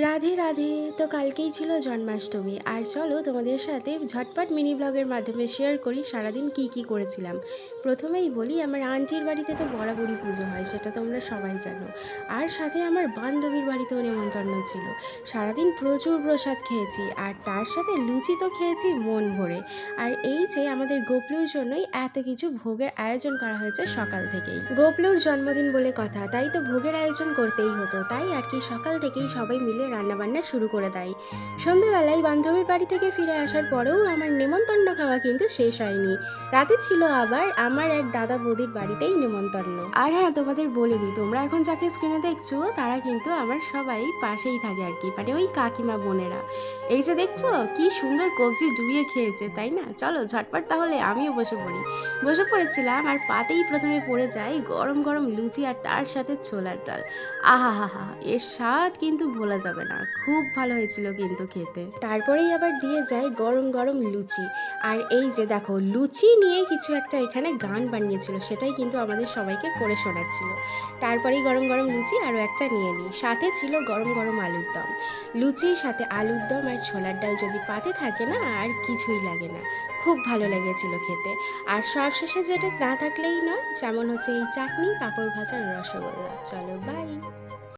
রাধে রাধে। তো কালকেই ছিল জন্মাষ্টমী, আর চলো তোমাদের সাথে ঝটপট মিনি ব্লগের মাধ্যমে শেয়ার করি সারাদিন কি কি করেছিলাম। প্রথমেই বলি, আমার আন্টির বাড়িতে তো বরাবরই পুজো হয়, সেটা তোমরা সবাই জানো। আর সাথে আমার বান্ধবীর বাড়িতেও নেমন্তন্ন ছিল। সারাদিন প্রচুর প্রসাদ খেয়েছি, আর তার সাথে লুচি তো খেয়েছি মন ভরে। আর এই যে আমাদের গোপলুর জন্যই এত কিছু ভোগের আয়োজন করা হয়েছে সকাল থেকেই। গোপলুর জন্মদিন বলে কথা, তাই তো ভোগের আয়োজন করতেই হতো। তাই আর কি সকাল থেকেই সবাই মিলে রান্নাবান্না শুরু করে দেয়। সন্ধেবেলায় বান্ধবীর বাড়ি থেকে ফিরে আসার পরেও আমার নেমন্তন্ন খাওয়া কিন্তু শেষ হয়নি। রাতে ছিল আবার আমার এক দাদা বৌদির বাড়িতেই নেমন্তন্ন। আর হ্যাঁ, তোমাদের বলে দিই, তোমরা এখন যাকে স্ক্রিনে দেখছো তারা কিন্তু আমার সবাই পাশেই থাকে আর কি, মানে ওই কাকিমা বোনেরা। এই যে দেখছো কি সুন্দর কবজি ডুবিয়ে খেয়েছে, তাই না? চলো ঝটপট তাহলে আমিও বসে পড়ি। বসে পড়েছিলাম, আর পাতেই প্রথমে পড়ে যায় গরম গরম লুচি, আর তার সাথে ছোলার ডাল। আহা হা হা, এর স্বাদ কিন্তু ভোলা যাবে না। খুব ভালো হয়েছিল কিন্তু খেতে। তারপরেই আবার দিয়ে যায় গরম গরম লুচি। আর এই যে দেখো, লুচি নিয়ে কিছু একটা এখানে গান বানিয়েছিল, সেটাই কিন্তু আমাদের সবাইকে করে শোনাচ্ছিল। তারপরেই গরম গরম লুচি আরও একটা নিয়ে নিই, সাথে ছিল গরম গরম আলুর দম। লুচির সাথে আলুর দম আর ছোলার ডাল যদি পাতে থাকে না, আর কিছুই লাগে না। খুব ভালো লেগেছিল খেতে। আর সবশেষে যেটা না থাকলেই নয়, যেমন হচ্ছে এই চাটনি, পাঁপড় ভাজা, আর রসগোল্লা। চলো বাই।